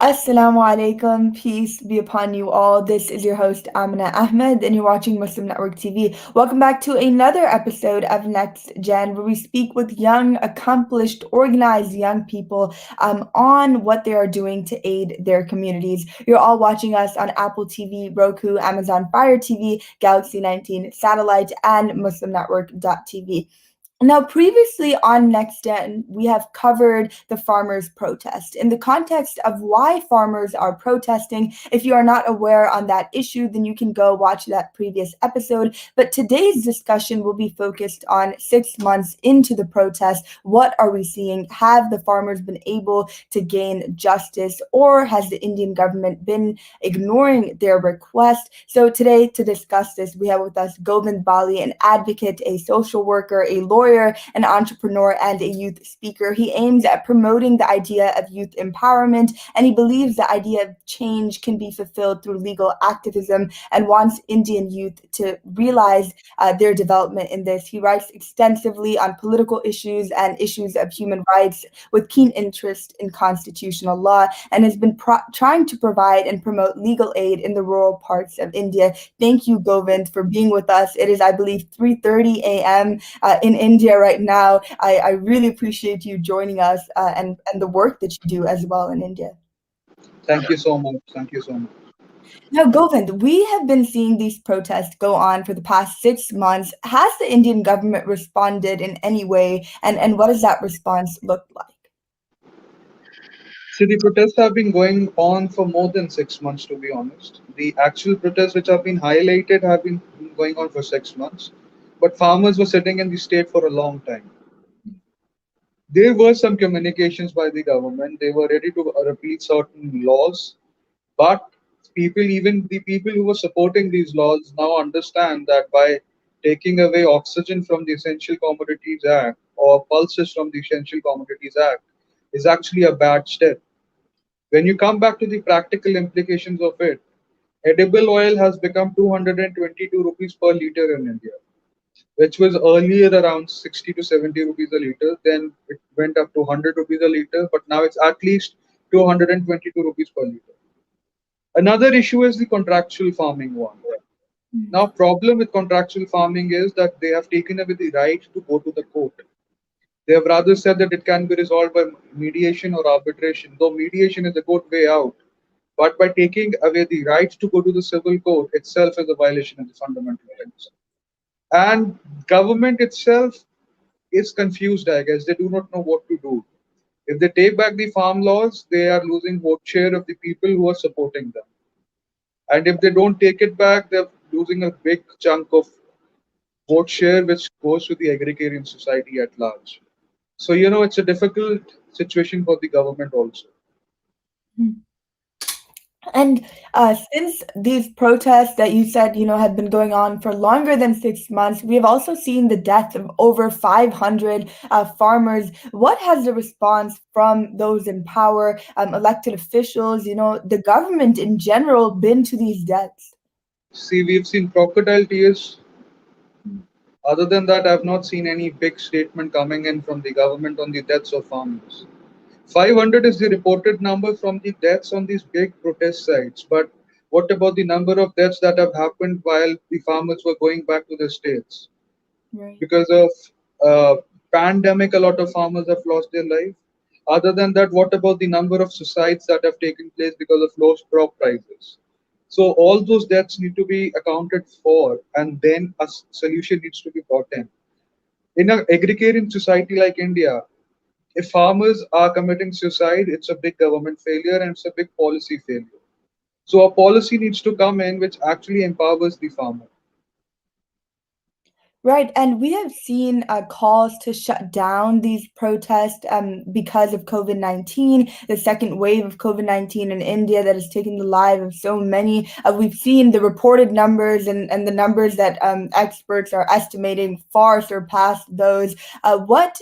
Assalamu alaikum, peace be upon you all. This is your host Aminah Ahmed, and you're watching Muslim Network TV. Welcome back to another episode of Next Gen, where we speak with young, accomplished, organized young people on what they are doing to aid their communities. You're all watching us on Apple TV, Roku, Amazon Fire TV, Galaxy 19 Satellite, and MuslimNetwork.tv. Now, previously on Next Gen, we have covered the farmers' protest. In the context of why farmers are protesting, if you are not aware on that issue, then you can go watch that previous episode. But today's discussion will be focused on 6 months into the protest. What are we seeing? Have the farmers been able to gain justice, or has the Indian government been ignoring their request? So today, to discuss this, we have with us Govind Bali, an advocate, a social worker, a lawyer, an entrepreneur, and a youth speaker. He aims at promoting the idea of youth empowerment, and he believes the idea of change can be fulfilled through legal activism and wants Indian youth to realize their development in this. He writes extensively on political issues and issues of human rights with keen interest in constitutional law, and has been trying to provide and promote legal aid in the rural parts of India. Thank you, Govind, for being with us. It is, I believe, 3:30 a.m. In India right now. I really appreciate you joining us and the work that you do as well in India. Thank you so much. Thank you so much. Now, Govind, we have been seeing these protests go on for the past 6 months. Has the Indian government responded in any way, and what does that response look like? See, the protests have been going on for more than 6 months, to be honest. The actual protests which have been highlighted have been going on for 6 months, but farmers were sitting in the state for a long time. There were some communications by the government. They were ready to repeal certain laws, but even the people who were supporting these laws now understand that by taking away oxygen from the Essential Commodities Act or pulses from the Essential Commodities Act is actually a bad step. When you come back to the practical implications of it, edible oil has become 222 rupees per liter in India, which was earlier around 60 to 70 rupees a liter. Then it went up to 100 rupees a liter, but now it's at least 222 rupees per liter. Another issue is the contractual farming one. Now, problem with contractual farming is that they have taken away the right to go to the court. They have rather said that it can be resolved by mediation or arbitration, though mediation is a good way out. But by taking away the right to go to the civil court itself is a violation of the fundamental rights. And government itself is confused, I guess. They do not know what to do. If they take back the farm laws, they are losing vote share of the people who are supporting them. And if they don't take it back, they're losing a big chunk of vote share, which goes to the agrarian society at large. So, it's a difficult situation for the government also. And since these protests that you said, have been going on for longer than 6 months, we have also seen the death of over 500 farmers. What has the response from those in power, elected officials, the government in general, been to these deaths? See, we've seen crocodile tears. Other than that, I've not seen any big statement coming in from the government on the deaths of farmers. 500 is the reported number from the deaths on these big protest sites. But what about the number of deaths that have happened while the farmers were going back to their states? Right. Because of pandemic, a lot of farmers have lost their life. Other than that, what about the number of suicides that have taken place because of low crop prices? So all those deaths need to be accounted for, and then a solution needs to be brought in. In an agrarian society like India, if farmers are committing suicide, it's a big government failure and it's a big policy failure. So a policy needs to come in which actually empowers the farmer. Right, and we have seen calls to shut down these protests because of COVID-19, the second wave of COVID-19 in India that has taken the lives of so many. We've seen the reported numbers and the numbers that experts are estimating far surpass those. What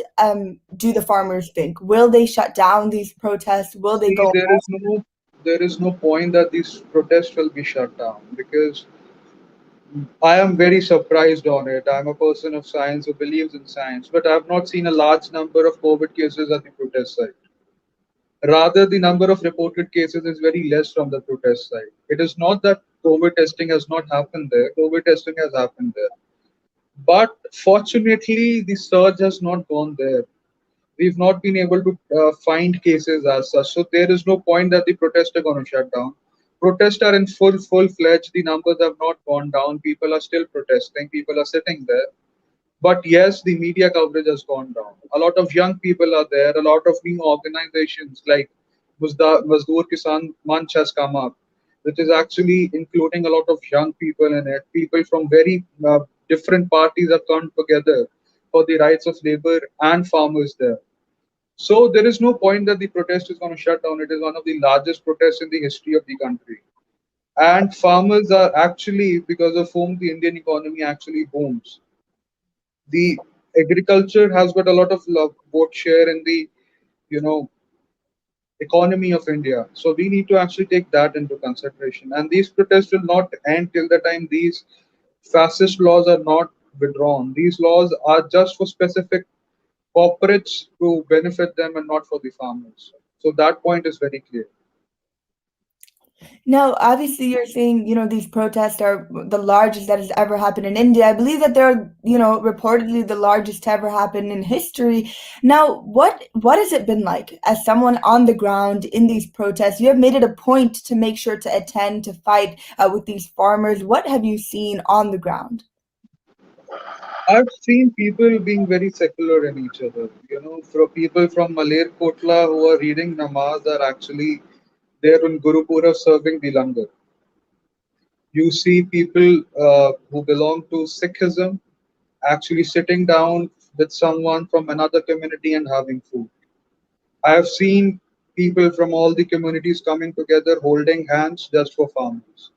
do the farmers think? Will they shut down these protests? Will they See, go? there is no point that these protests will be shut down because I am very surprised on it. I'm a person of science who believes in science, but I've not seen a large number of COVID cases at the protest site. Rather, the number of reported cases is very less from the protest side. It is not that COVID testing has not happened there. COVID testing has happened there. But fortunately, the surge has not gone there. We've not been able to find cases as such. So there is no point that the protests are going to shut down. Protests are in full fledged. The numbers have not gone down. People are still protesting. People are sitting there. But yes, the media coverage has gone down. A lot of young people are there. A lot of new organizations like Mazdoor Kisan Manch has come up, which is actually including a lot of young people in it. People from very different parties have come together for the rights of labor and farmers there. So there is no point that the protest is going to shut down. It is one of the largest protests in the history of the country. And farmers are actually, because of whom the Indian economy actually booms. The agriculture has got a lot of vote share in the, you know, economy of India. So we need to actually take that into consideration. And these protests will not end till the time these fascist laws are not withdrawn. These laws are just for specific corporates to benefit them and not for the farmers. So that point is very clear. Now, obviously, you're saying, these protests are the largest that has ever happened in India. I believe that they're, reportedly the largest to ever happen in history. Now, what has it been like as someone on the ground in these protests? You have made it a point to make sure to attend, to fight with these farmers. What have you seen on the ground? I've seen people being very secular in each other. For people from Maler Kotla who are reading namaz are actually there in Gurupura serving the langar. You see people who belong to Sikhism actually sitting down with someone from another community and having food. I have seen people from all the communities coming together holding hands just for farmers.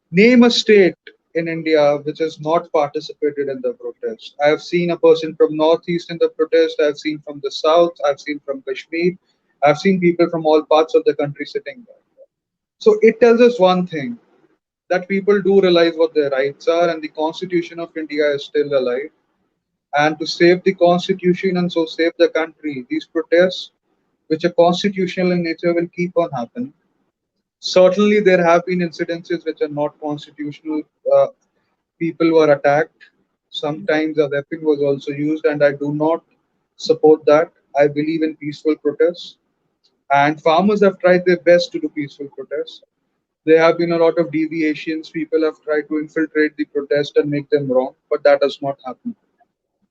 Name a state in India which has not participated in the protest. I have seen a person from Northeast in the protest, I have seen from the South, I've seen from Kashmir, I've seen people from all parts of the country sitting there. So it tells us one thing, that people do realize what their rights are and the Constitution of India is still alive. And to save the Constitution and so save the country, these protests, which are constitutional in nature, will keep on happening. Certainly, there have been incidences which are not constitutional. People were attacked. Sometimes a weapon was also used, and I do not support that. I believe in peaceful protests. And farmers have tried their best to do peaceful protests. There have been a lot of deviations. People have tried to infiltrate the protest and make them wrong, but that does not happen.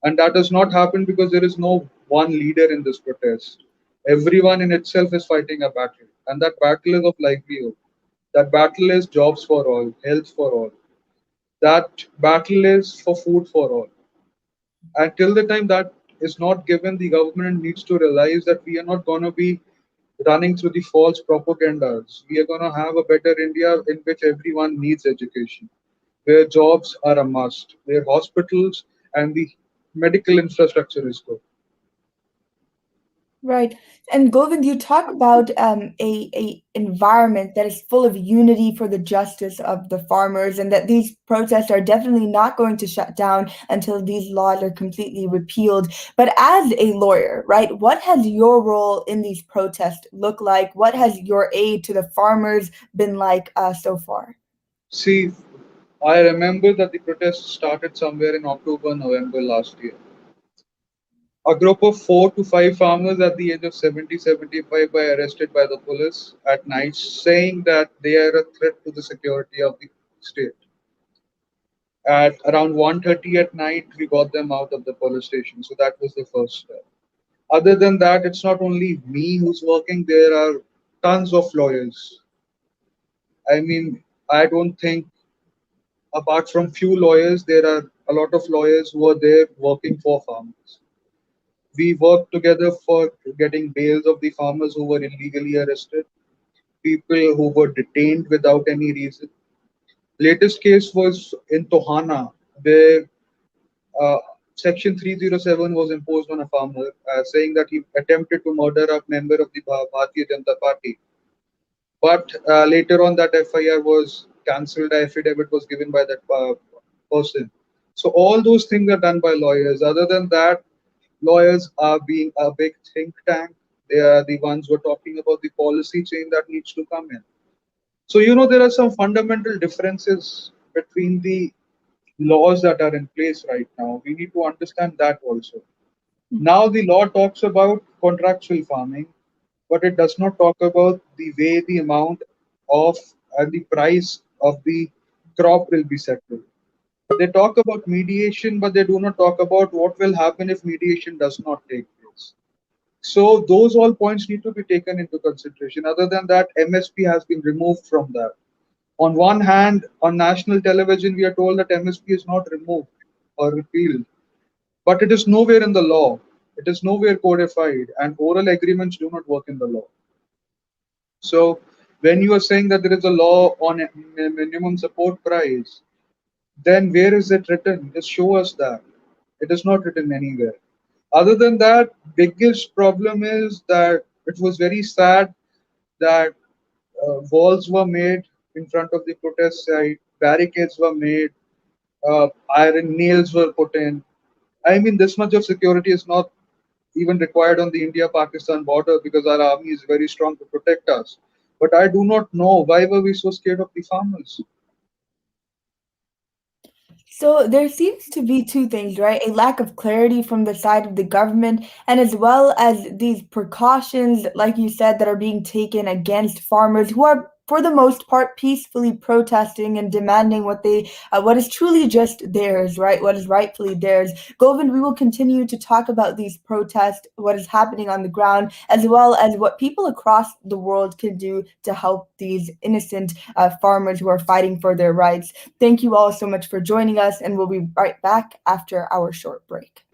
And that does not happen because there is no one leader in this protest. Everyone in itself is fighting a battle, and that battle is of livelihood. That battle is jobs for all, health for all. That battle is for food for all. Until the time that is not given, the government needs to realize that we are not going to be running through the false propagandas. We are going to have a better India in which everyone needs education, where jobs are a must, where hospitals and the medical infrastructure is good. Right. And Govind, you talk about a environment that is full of unity for the justice of the farmers, and that these protests are definitely not going to shut down until these laws are completely repealed. But as a lawyer, right, what has your role in these protests look like? What has your aid to the farmers been like so far? See, I remember that the protests started somewhere in October, November last year. A group of 4 to 5 farmers at the age of 70, 75 were arrested by the police at night, saying that they are a threat to the security of the state. At around 1:30 at night, we got them out of the police station. So that was the first step. Other than that, it's not only me who's working, there are tons of lawyers. I mean, I don't think, apart from few lawyers, there are a lot of lawyers who are there working for farmers. We worked together for getting bails of the farmers who were illegally arrested, people who were detained without any reason. Latest case was in Tohana, where uh, Section 307 was imposed on a farmer, saying that he attempted to murder a member of the Bharatiya Janata Party. But later on, that FIR was cancelled. The affidavit was given by that person. So all those things are done by lawyers. Other than that, lawyers are being a big think tank. They are the ones who are talking about the policy change that needs to come in. So, there are some fundamental differences between the laws that are in place right now. We need to understand that also. Now, the law talks about contractual farming, but it does not talk about the way the amount of and the price of the crop will be settled. They talk about mediation, but they do not talk about what will happen if mediation does not take place. So those all points need to be taken into consideration. Other than that, MSP has been removed from that. On one hand, on national television, we are told that MSP is not removed or repealed, but it is nowhere in the law. It is nowhere codified, and oral agreements do not work in the law. So when you are saying that there is a law on a minimum support price, then where is it written? Just show us that. It is not written anywhere. Other than that, biggest problem is that it was very sad that walls were made in front of the protest site, barricades were made, iron nails were put in. I mean, this much of security is not even required on the India-Pakistan border because our army is very strong to protect us. But I do not know why were we so scared of the farmers. So there seems to be two things, right? A lack of clarity from the side of the government, and as well as these precautions, like you said, that are being taken against farmers who are, for the most part, peacefully protesting and demanding what is truly just theirs, right? What is rightfully theirs. Govind, we will continue to talk about these protests, what is happening on the ground, as well as what people across the world can do to help these innocent farmers who are fighting for their rights. Thank you all so much for joining us, and we'll be right back after our short break.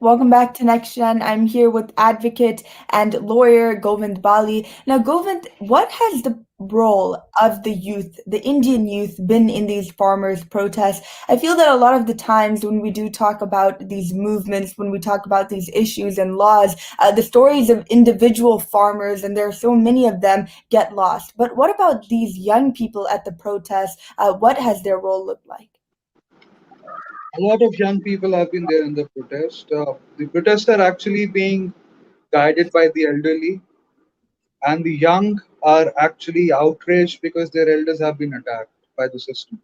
Welcome back to Next Gen. I'm here with advocate and lawyer Govind Bali. Now, Govind, what has the role of the youth, the Indian youth, been in these farmers' protests? I feel that a lot of the times when we do talk about these movements, when we talk about these issues and laws, the stories of individual farmers, and there are so many of them, get lost. But what about these young people at the protests? What has their role looked like? A lot of young people have been there in the protest. The protests are actually being guided by the elderly, and the young are actually outraged because their elders have been attacked by the system.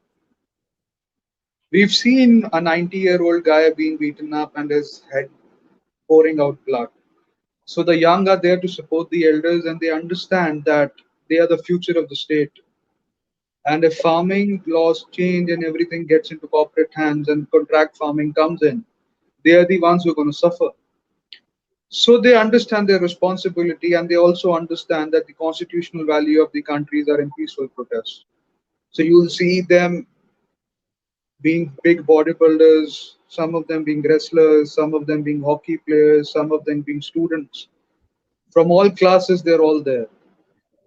We've seen a 90-year-old guy being beaten up and his head pouring out blood. So the young are there to support the elders, and they understand that they are the future of the state. And if farming laws change and everything gets into corporate hands and contract farming comes in, they are the ones who are going to suffer. So they understand their responsibility, and they also understand that the constitutional value of the countries are in peaceful protest. So you'll see them being big bodybuilders, some of them being wrestlers, some of them being hockey players, some of them being students. from all classes. They're all there.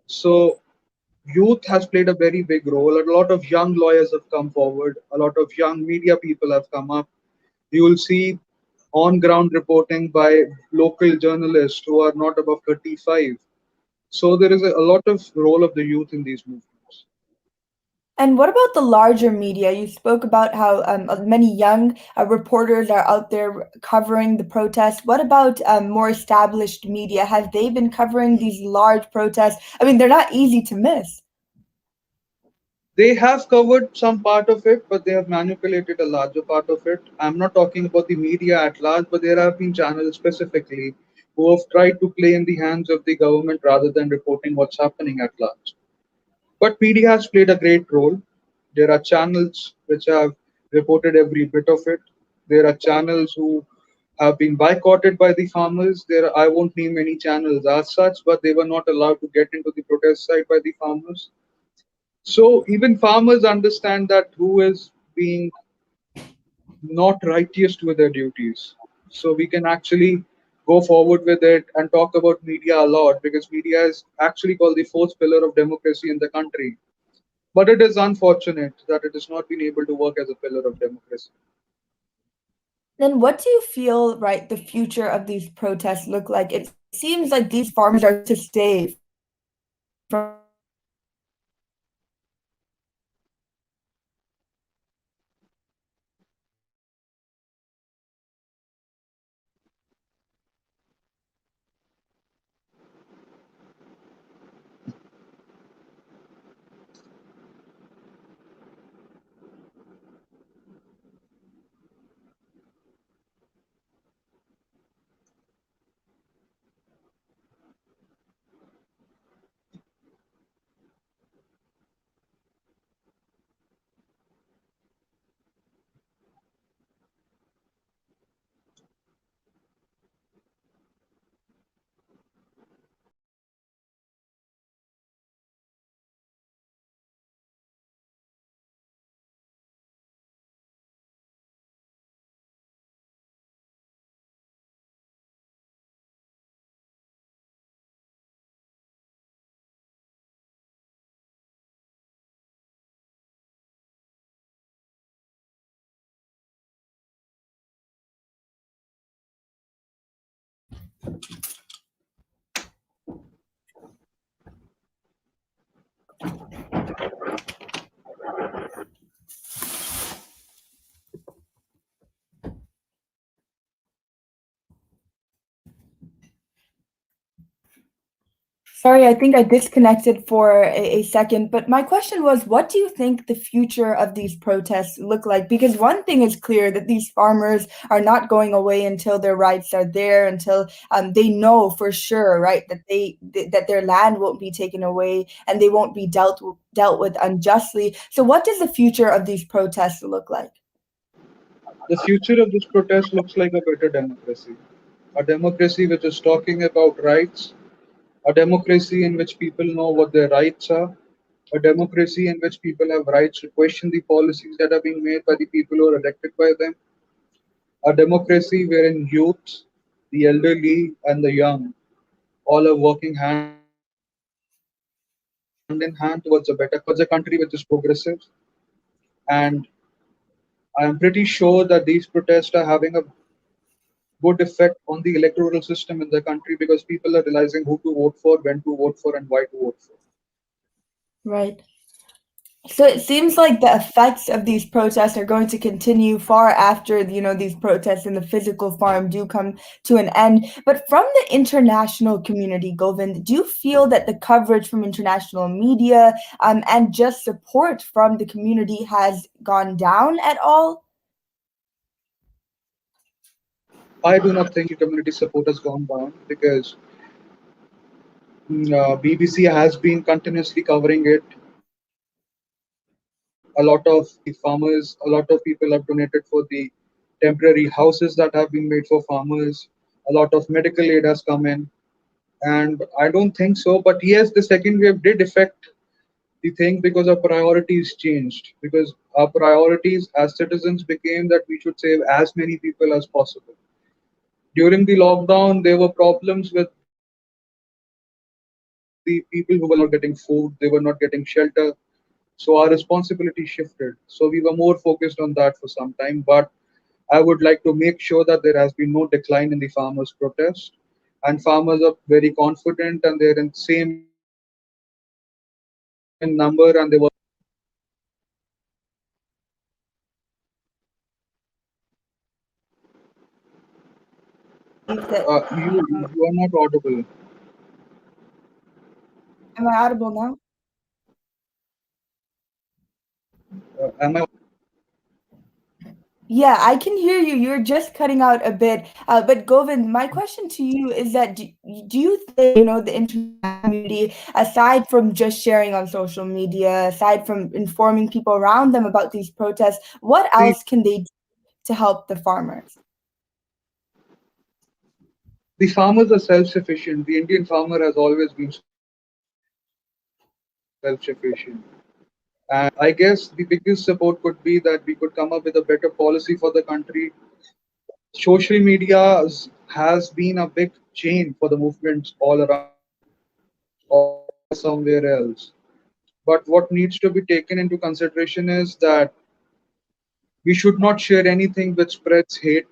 So youth has played a very big role. A lot of young lawyers have come forward. A lot of young media people have come up. You will see on ground reporting by local journalists who are not above 35. So there is a lot of role of the youth in these movements. And what about the larger media? You spoke about how many young reporters are out there covering the protests. What about more established media? Have they been covering these large protests? I mean, they're not easy to miss. They have covered some part of it, but they have manipulated a larger part of it. I'm not talking about the media at large, but there have been channels specifically who have tried to play in the hands of the government rather than reporting what's happening at large. But media has played a great role. There are channels which have reported every bit of it. There are channels who have been boycotted by the farmers. There, I won't name any channels as such, but they were not allowed to get into the protest site by the farmers. So even farmers understand that who is being not righteous with their duties. So we can actually go forward with it and talk about media a lot because media is actually called the fourth pillar of democracy in the country. But it is unfortunate that it has not been able to work as a pillar of democracy. Then what do you feel, right, the future of these protests look like? It seems like these farmers are to stay from the beginning. What do you think the future of these protests look like? Sorry, I think I disconnected for a second, but my question was, what do you think the future of these protests look like? Because one thing is clear that these farmers are not going away until their rights are there, until they know for sure, right, that that their land won't be taken away and they won't be dealt with unjustly. So, what does the future of these protests look like? The future of this protest looks like a better democracy. A democracy which is talking about rights, a democracy in which people know what their rights are, a democracy in which people have rights to question the policies that are being made by the people who are elected by them, a democracy wherein youth, the elderly, and the young all are working hand in hand towards a better country, towards a country which is progressive. And I am pretty sure that these protests are having a good effect on the electoral system in the country because people are realizing who to vote for, when to vote for, and why to vote for. Right. So it seems like the effects of these protests are going to continue far after, these protests in the physical farm do come to an end. But from the international community, Govind, do you feel that the coverage from international media and just support from the community has gone down at all? I do not think the community support has gone down because BBC has been continuously covering it. A lot of the farmers, a lot of people have donated for the temporary houses that have been made for farmers. A lot of medical aid has come in. And I don't think so. But yes, the second wave did affect the thing because our priorities changed. Because our priorities as citizens became that we should save as many people as possible. During the lockdown, there were problems with the the people who were not getting food, they were not getting shelter. So our responsibility shifted. So we were more focused on that for some time. But I would like to make sure that there has been no decline in the farmers' protest. And farmers are very confident and they're in same in number and they were Believe that you are not audible. am I audible now? Am I? Yeah, I can hear you. You're just cutting out a bit. But Govind, my question to you is that do you think, the international community, aside from just sharing on social media, aside from informing people around them about these protests, what The else can they do to help the farmers? the farmers are self-sufficient. The Indian farmer has always been self-sufficient. And I guess the biggest support could be that we could come up with a better policy for the country. Social media has been a big chain for the movements all around the world or in India somewhere else. But what needs to be taken into consideration is that we should not share anything which spreads hate.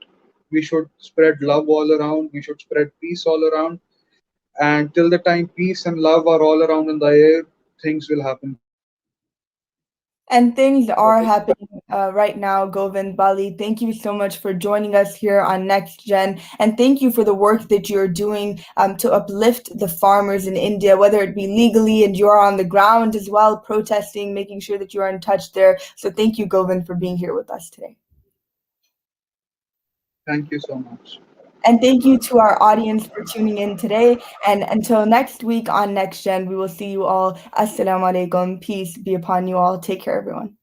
We should spread love all around. We should spread peace all around. And till the time peace and love are all around in the air, things will happen peacefully. And things But are happening right now, Govind, Bali. Thank you so much for joining us here on Next Gen. And thank you for the work that you're doing to uplift the farmers in India, whether it be legally and you're on the ground as well, protesting, making sure that you're in touch there. So thank you, Govind, for being here with us today. thank you so much. And thank you to our audience for tuning in today. And until next week on Next Gen, we will see you all. Assalamu alaikum. Peace be upon you all. Take care, everyone.